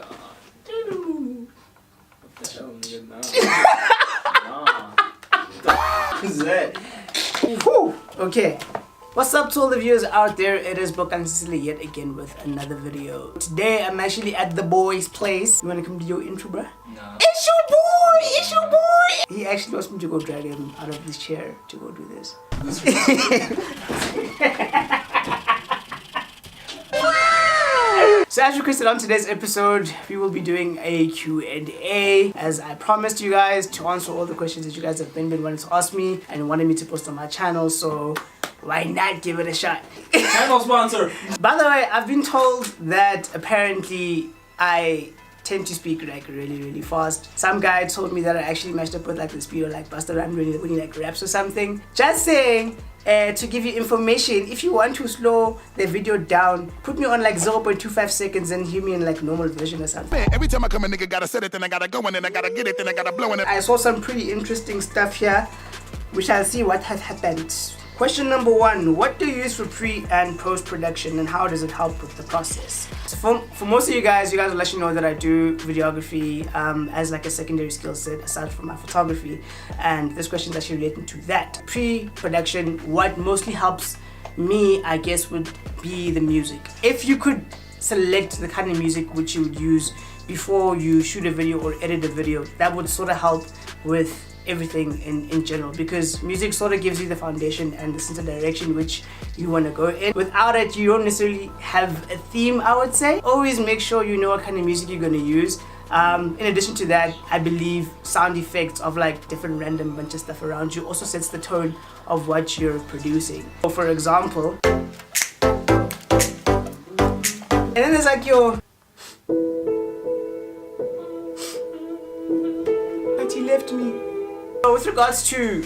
What the hell, nigga? What is that? Whew. Okay. What's up to all the viewers out there? It is bokangsesele yet again with another video. Today I'm actually at the boy's place. You wanna come to your intro, bruh? Nah. It's your boy! It's your boy! He actually wants me to go drag him out of his chair to go do this. So as requested on today's episode, we will be doing a Q&A, as I promised you guys to answer all the questions that you guys have been wanting to ask me and wanted me to post on my channel, so why not give it a shot? Channel sponsor! By the way, I've been told that apparently I tend to speak like really fast. Some guy told me that I actually matched up with like the speed of like Busta when he like raps or something. Just saying. To give you information, if you want to slow the video down, put me on like 0.25 seconds and hear me in like normal version or something. Man, every time I come a nigga gotta set it, then I gotta go and then I gotta get it, then I gotta blow in it. I saw some pretty interesting stuff here. We shall see what has happened. Question number 1, what do you use for pre and post production and how does it help with the process? So for most of you guys will actually know that I do videography as like a secondary skill set aside from my photography, and this question is actually relating to that. Pre-production, what mostly helps me, I guess, would be the music. If you could select the kind of music which you would use before you shoot a video or edit a video, that would sort of help with everything in general, because music sort of gives you the foundation and the sense of direction which you want to go in. Without it, you don't necessarily have a theme, I would say. Always make sure you know what kind of music you're going to use. In addition to that, I believe sound effects of like different random bunch of stuff around you also sets the tone of what you're producing. So for example, and then there's like your but you left me. So with regards to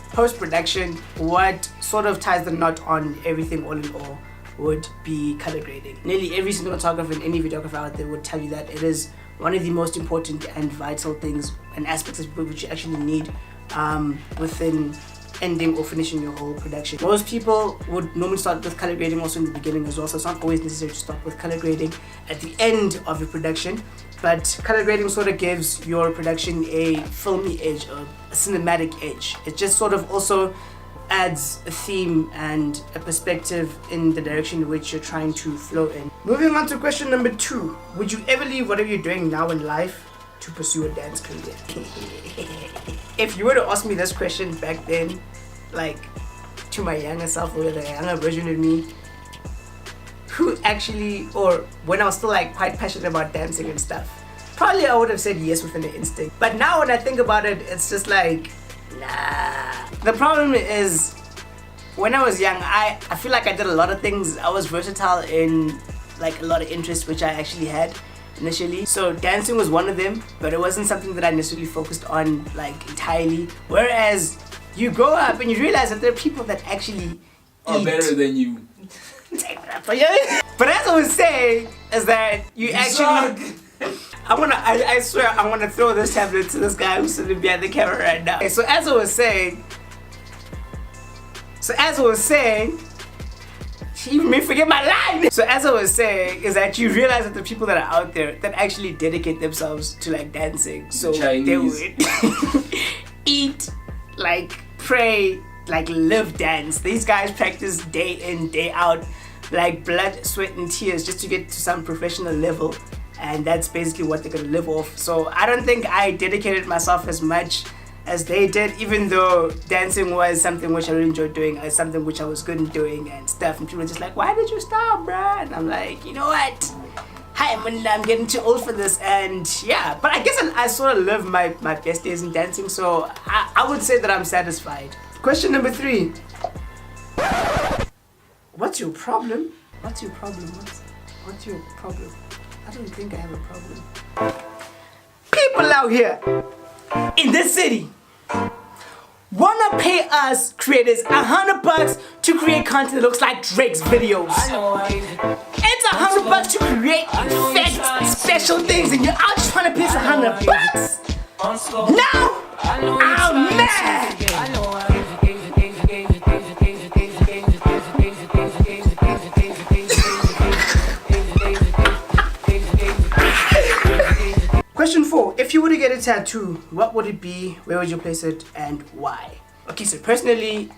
post-production, what sort of ties the knot on everything all in all would be color grading. Nearly every cinematographer and any videographer out there would tell you that it is one of the most important and vital things and aspects of which you actually need within ending or finishing your whole production. Most people would normally start with color grading also in the beginning as well, so it's not always necessary to start with color grading at the end of your production, but color grading sort of gives your production a filmy edge or a cinematic edge. It just sort of also adds a theme and a perspective in the direction in which you're trying to flow in. Moving on to question number 2, would you ever leave whatever you're doing now in life to pursue a dance career? If you were to ask me this question back then, like to my younger self or the younger version of me, who actually, or when I was still like quite passionate about dancing and stuff, probably I would have said yes within an instinct. But now when I think about it, it's just like, nah. The problem is, when I was young, I feel like I did a lot of things. I was versatile in like a lot of interests which I actually had initially. So dancing was one of them, but it wasn't something that I necessarily focused on like entirely. Whereas you grow up and you realize that there are people that actually are better than you. But as I was saying, is that you actually I swear I want to throw this tablet to this guy who's sitting behind the camera right now. Okay, so as I was saying, you may forget my line. So as I was saying, is that you realize that the people that are out there that actually dedicate themselves to like dancing, so Chinese. they would eat, like pray, like live dance. These guys practice day in, day out, like blood, sweat and tears just to get to some professional level, and that's basically what they're gonna live off. So I don't think I dedicated myself as much as they did, even though dancing was something which I really enjoyed doing, as something which I was good in doing and stuff, and people were just like, why did you stop, bruh? And I'm like, you know what, I'm getting too old for this. And yeah, but I guess I sort of live my best days in dancing, so I would say that I'm satisfied. Question number 3, what's your problem? What's your problem? What's your problem? I don't think I have a problem. People out here in this city wanna pay us creators $100 to create content that looks like Drake's videos. It's $100 to create effects, special things, and you're out just trying to pay us $100. Now I'm mad. Question 4. If you were to get a tattoo, what would it be? Where would you place it? And why? Okay, so personally,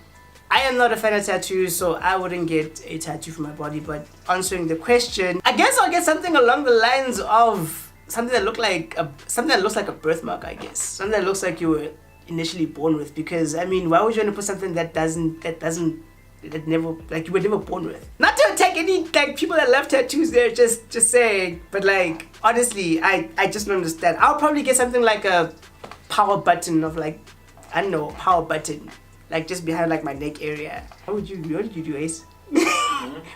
I am not a fan of tattoos, so I wouldn't get a tattoo for my body. But answering the question, I guess I'll get something along the lines of something that looks like a birthmark. I guess something that looks like you were initially born with. Because I mean, why would you want to put something that never, like, you were never born with? Not to attack any like people that love tattoos there, just saying. But like, honestly, I just don't understand. I'll probably get something like a power button of like, I don't know, power button. Like just behind like my neck area. What did you do, Ace?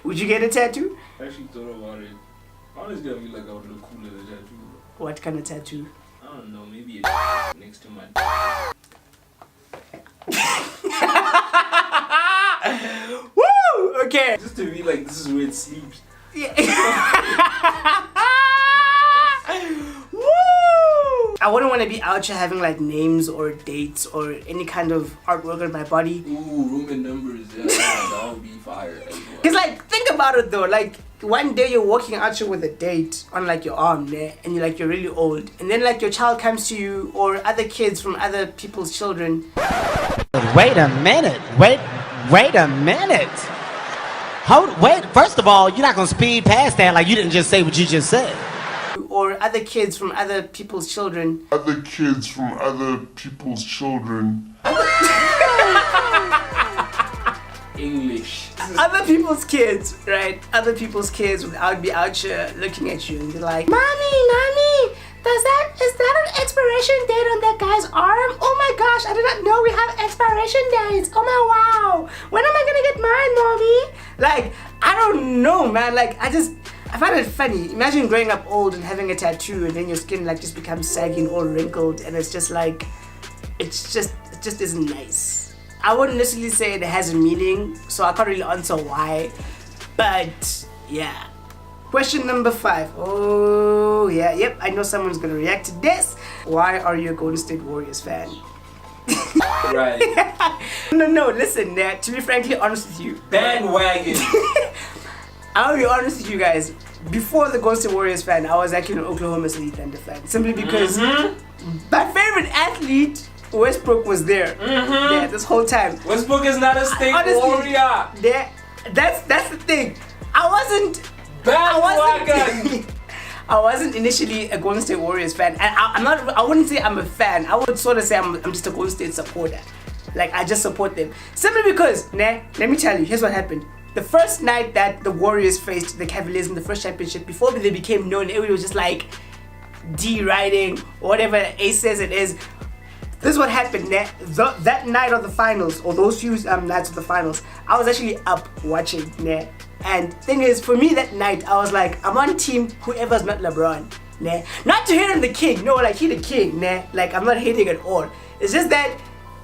Would you get a tattoo? I actually thought about it. Honestly, I feel like I would look cool as a tattoo. What kind of tattoo? I don't know, maybe a next to my. Woo! Okay. Just to be like, this is where it sleeps. Yeah. Woo! I wouldn't want to be out here having like names or dates or any kind of artwork on my body. Ooh, Roman numbers. Yeah, that would be fire. Cause like, think about it though. Like, one day you're walking out here with a date on like your arm there, and you're really old, and then like your child comes to you or other kids from other people's children. Wait a minute. Wait a minute. Wait. First of all, you're not gonna speed past that like you didn't just say what you just said. Or other kids from other people's children. Other kids from other people's children. English. Other people's kids, right? Other people's kids would be out here looking at you and be like, Mommy, is that an expiration date on that guy's arm? Oh my gosh, I did not know we have expiration dates. Oh my wow. When am I gonna get mine, Mommy? Like, I don't know, man. Like, I find it funny. Imagine growing up old and having a tattoo and then your skin like just becomes saggy and all wrinkled, and it's just like, it just isn't nice. I wouldn't necessarily say it has a meaning, so I can't really answer why, but yeah. Question number 5. Oh yeah, yep, I know someone's gonna react to this. Why are you a Golden State Warriors fan? Right. No, listen, to be frankly honest with you. Bandwagon. I'll be honest with you guys. Before the Golden State Warriors fan, I was actually an Oklahoma City Thunder fan. Simply because my favorite athlete, Westbrook, was there. Yeah, this whole time. Westbrook is not a state warrior. That's the thing. I wasn't initially a Golden State Warriors fan, and I wouldn't say I'm a fan. I would sort of say I'm just a Golden State supporter. Like, I just support them simply because, let me tell you, here's what happened. The first night that the Warriors faced the Cavaliers in the first championship, before they became known, everybody was just like deriding or whatever Ace says it is. This is what happened. That night of the finals, or those few nights of the finals, I was actually up watching. And thing is, for me that night, I was like, I'm on team whoever's not LeBron. Not to hate on the king, no, like, he the king. Like, I'm not hating at all. It's just that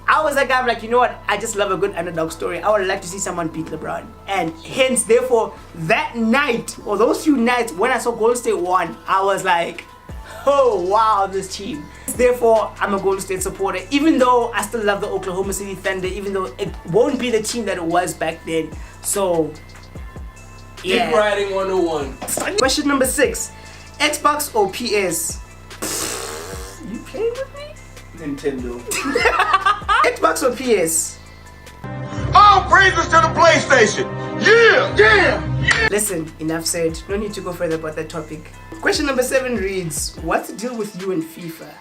I was that guy, I'm like, you know what, I just love a good underdog story. I would like to see someone beat LeBron. And hence, therefore, that night, or those few nights when I saw Golden State won, I was like, oh wow, this team. Therefore, I'm a Golden State supporter, even though I still love the Oklahoma City Thunder, even though it won't be the team that it was back then. So, yeah. Keep riding 101. Question number 6. Xbox or PS? You playing with me? Nintendo. Xbox or PS? All praises to the PlayStation. Yeah. Listen, enough said. No need to go further about that topic. Question number 7 reads, what's the deal with you and FIFA?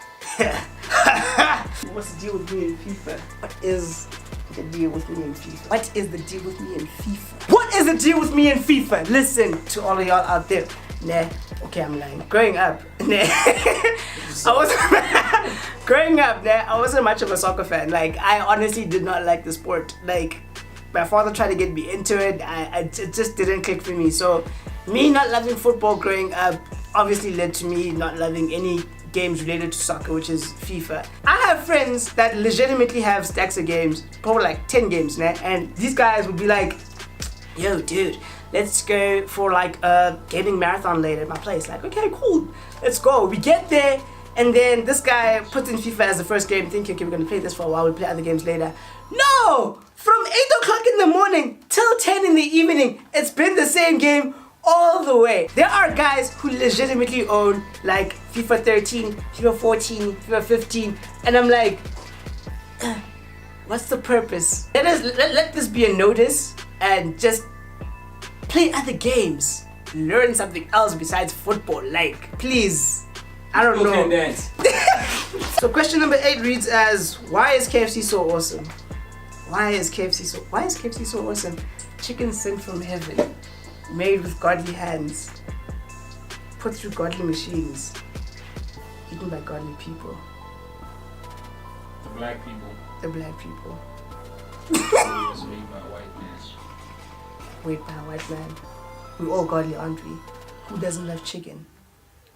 What's the deal with me and FIFA? What is the deal with me and FIFA? What is the deal with me and FIFA? What is the deal with me and FIFA? Listen to all of y'all out there. Okay, I'm lying. Growing up, I wasn't much of a soccer fan. Like, I honestly did not like the sport. Like, my father tried to get me into it. It just didn't click for me. So, me not loving football growing up obviously led to me not loving any games related to soccer, which is FIFA. I have friends that legitimately have stacks of games, probably like 10 games, and these guys would be like, yo, dude, let's go for like a gaming marathon later at my place. Like, okay, cool, let's go. We get there, and then this guy puts in FIFA as the first game, thinking, okay, we're gonna play this for a while, we'll play other games later. No! From 8 o'clock in the morning till 10 in the evening, it's been the same game all the way. There are guys who legitimately own like FIFA 13, FIFA 14, FIFA 15, and I'm like, what's the purpose? Let this be a notice and just play other games. Learn something else besides football. Like, please. I don't know. Dance. So question number 8 reads as, why is KFC so awesome? Why is KFC so awesome? Chicken sent from heaven, made with godly hands, put through godly machines, eaten by godly people. The black people. The black people. Was made by a white man. Wait, by a white man. We all godly, aren't we? Who doesn't love chicken?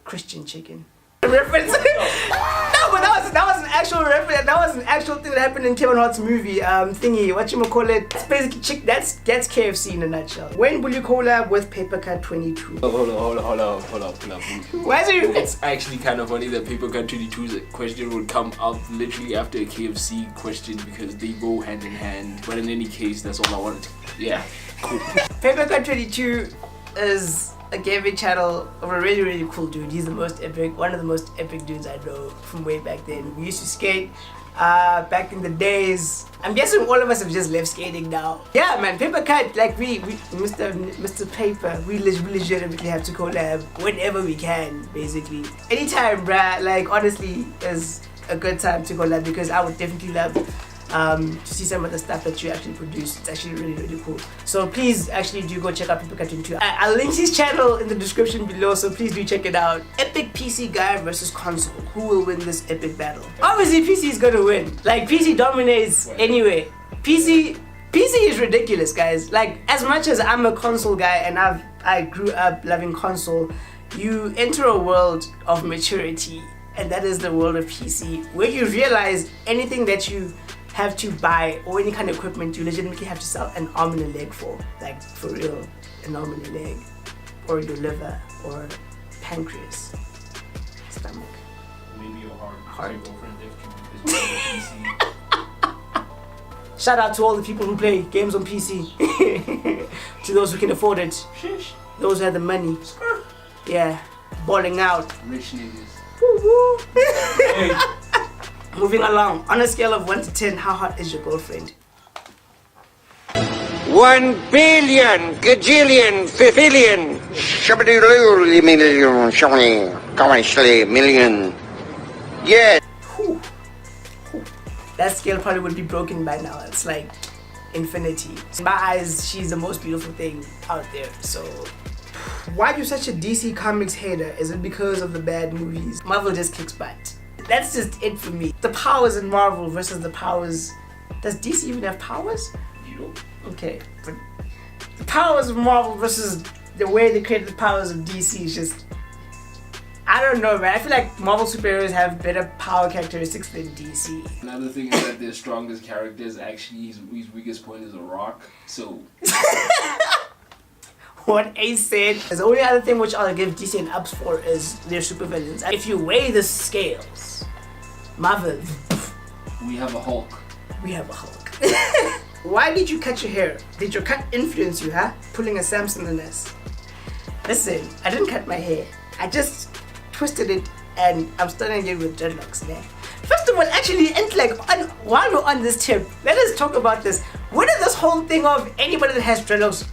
Christian chicken. Reference. No, but that was an actual reference. That was an actual thing that happened in Kevin Hart's movie. Thingy. Whatchamacallit. It's basically that's KFC in a nutshell. When will you collab with Papercut 22? Hold up. Why is it? It's actually kind of funny that Papercut 22's question would come up literally after a KFC question because they go hand in hand. But in any case, that's all I wanted to. Yeah, cool. Papercut 22 is a gaming channel of a really, really cool dude. He's the most epic, one of the most epic dudes I know from way back then. We used to skate back in the days. I'm guessing all of us have just left skating now. Yeah, man, Papercut, like we Mr. Paper, we legitimately have to collab whenever we can, basically. Anytime, bruh, like honestly, is a good time to collab because I would definitely love to see some of the stuff that you actually produce. It's actually really, really cool. So please actually do go check out Papercut 22. I'll link his channel in the description below, so please do check it out. Epic PC guy versus console. Who will win this epic battle? Obviously PC is gonna win. Like PC dominates anyway. PC is ridiculous, guys. Like as much as I'm a console guy and I grew up loving console, you enter a world of maturity, and that is the world of PC, where you realize anything that you have to buy or any kind of equipment you legitimately have to sell an arm and a leg for. Like for real, an arm and a leg, or your liver, or pancreas, stomach. Maybe your heart. Heart. Your girlfriend left you because you have a PC. Shout out to all the people who play games on PC. To those who can afford it. Shish. Those who have the money. Skrr. Yeah, balling out. Rich niggas. Woo woo. Hey. Moving along, on a scale of 1 to 10, how hot is your girlfriend? 1 billion, gajillion, fifillion, million. Yeah. Whew. That scale probably would be broken by now. It's like infinity. In my eyes, she's the most beautiful thing out there. So, why are you such a DC Comics hater? Is it because of the bad movies? Marvel just kicks butt. That's just it for me. The powers in Marvel versus the powers. Does DC even have powers? You. Okay, but the powers of Marvel versus the way they created the powers of DC is just, I don't know, man. I feel like Marvel superheroes have better power characteristics than DC. Another thing is that their strongest characters actually his weakest point is a rock. So What Ace said is the only other thing which I'll give DC an ups for is their supervillains. If you weigh the scales, Marvel, we have a Hulk. we have a Hulk. Why did you cut your hair? Did your cut influence you, huh? Pulling a Samson in this. Listen, I didn't cut my hair. I just twisted it and I'm starting again with dreadlocks, man. First of all, actually, and like, while we're on this tip, let us talk about this. Where did this whole thing of anybody that has dreadlocks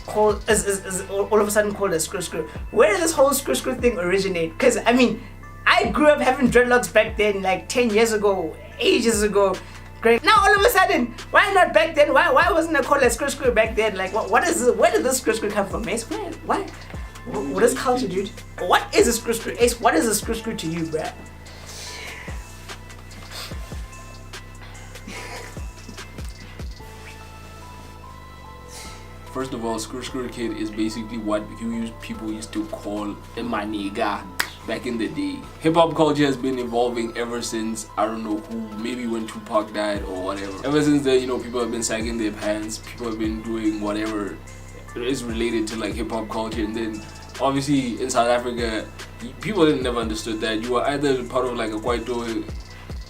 is all of a sudden called a Skrr Skrr? Where did this whole Skrr Skrr thing originate? Because, I mean, I grew up having dreadlocks back then, like 10 years ago, ages ago. Great. Now all of a sudden, why not back then? Why wasn't it called a Skrr Skrr back then? Like, what is this? Where did this Skrr Skrr come from, Ace? Why? What is culture, dude? What is a Skrr Skrr? Ace, what is a Skrr Skrr to you, bruh? First of all, Skrr Skrr Kid is basically what people used to call a maniga back in the day. Hip hop culture has been evolving ever since, I don't know who, maybe when Tupac died or whatever. Ever since then, you know, people have been sagging their pants, people have been doing whatever is related to like hip hop culture, and then obviously in South Africa, people never understood that. You were either part of like a Kwaito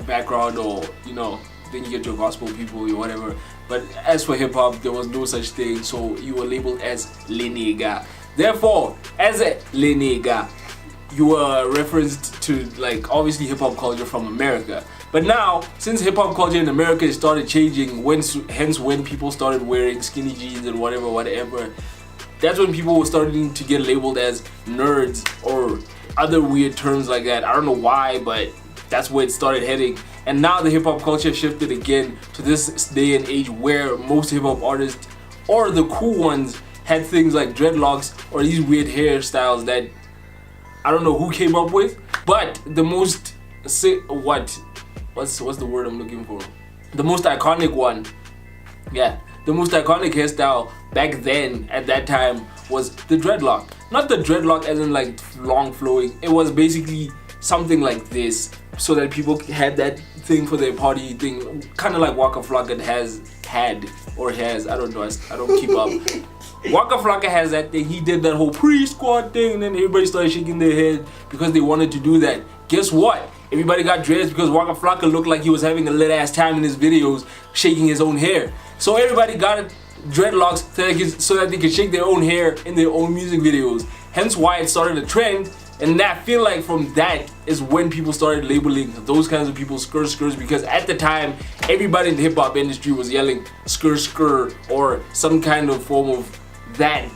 background or, you know, then you get your gospel people or whatever. But as for hip hop, there was no such thing, so you were labeled as le nigga. Therefore, as a le nigga, you were referenced to like obviously hip hop culture from America. But now, since hip hop culture in America started changing, hence when people started wearing skinny jeans and whatever, that's when people were starting to get labeled as nerds or other weird terms like that. I don't know why, but that's where it started heading. And now the hip hop culture shifted again to this day and age where most hip hop artists or the cool ones had things like dreadlocks or these weird hairstyles that I don't know who came up with. But the most what's the word I'm looking for? The most iconic one. Yeah, the most iconic hairstyle back then at that time was the dreadlock. Not the dreadlock as in like long flowing. It was basically something like this so that people had that thing for their party thing, kind of like Waka Flocka had or has. I don't know. I don't keep up. Waka Flocka has that thing. He did that whole pre-squad thing, and then everybody started shaking their head because they wanted to do that. Guess what? Everybody got dreads because Waka Flocka looked like he was having a lit ass time in his videos shaking his own hair. So everybody got dreadlocks so that they could shake their own hair in their own music videos. Hence why it started a trend. And I feel like from that is when people started labeling those kinds of people Skrr Skrrs, because at the time everybody in the hip hop industry was yelling Skrr Skrr or some kind of form of that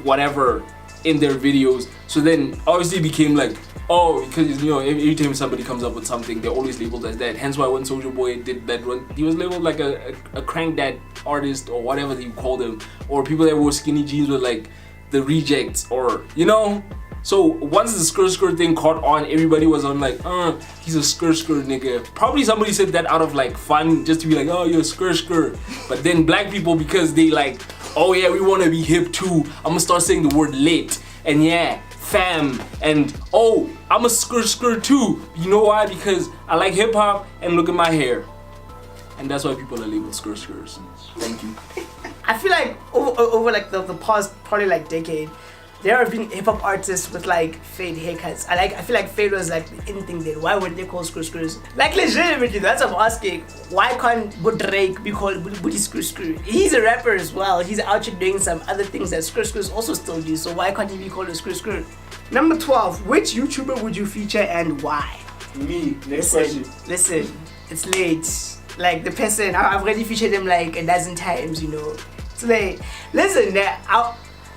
whatever in their videos. So then obviously it became like, oh, because you know every time somebody comes up with something they're always labeled as that. Hence why when Soulja Boy did that run, he was labeled like a crank dad artist or whatever you call them, or people that wore skinny jeans were like the rejects, or you know. So once the Skrr Skrr thing caught on, everybody was on like, he's a Skrr Skrr nigga. Probably somebody said that out of like fun, just to be like, oh, you're a Skrr Skrr. But then black people, because they like, oh yeah, we want to be hip too, I'm gonna start saying the word lit, and yeah, fam, and oh, I'm a Skrr Skrr too. You know why? Because I like hip hop and look at my hair. And that's why people are labeled Skrr Skrrs. Thank you. I feel like over like the past probably like decade, there have been hip hop artists with like fade haircuts. I feel like fade was like the in thing then. Why weren't they called Skrr Skrrs? Like legitimately, that's what I'm asking. Why can't Drake be called Booty Skrr Skrr? He's a rapper as well. He's out here doing some other things that Skrr Skrrs also still do. So why can't he be called a Skrr Skrr? Number 12. Which YouTuber would you feature and why? Me. Next question. Listen, it's late. Like the person, I've already featured him like a dozen times, you know. So like, listen,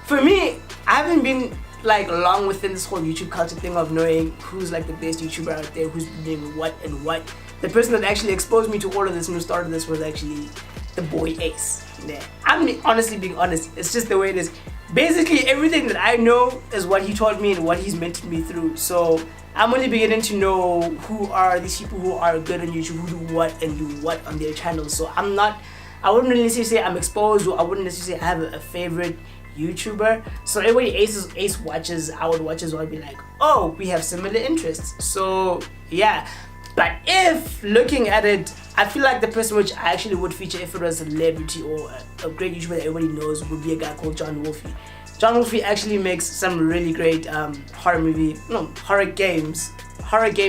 for me, I haven't been like long within this whole YouTube culture thing of knowing who's like the best YouTuber out there, who's doing what and what. The person that actually exposed me to all of this and who started this was actually the boy Ace. Yeah. I'm honestly being honest, it's just the way it is. Basically everything that I know is what he taught me and what he's mentored me through. So I'm only beginning to know who are these people who are good on YouTube, who do what and do what on their channels. So I wouldn't necessarily say I'm exposed, or I wouldn't necessarily have a favorite YouTuber. So everybody Ace watches, I would watch as well, I'd be like, oh, we have similar interests. So yeah. But if looking at it, I feel like the person which I actually would feature if it was a celebrity or a great YouTuber that everybody knows would be a guy called John Wolfie. John Wolfie actually makes some really great horror game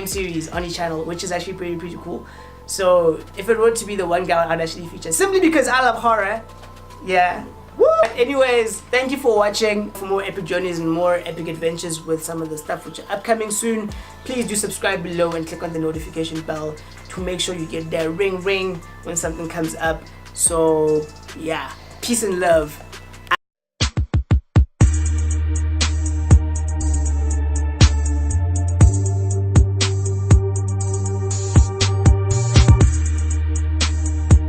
series on his channel, which is actually pretty cool. So if it were to be the one guy I'd actually feature, simply because I love horror, yeah. Woo! But anyways, thank you for watching. For more epic journeys and more epic adventures with some of the stuff which are upcoming soon, please do subscribe below and click on the notification bell to make sure you get that ring when something comes up. So yeah, peace and love.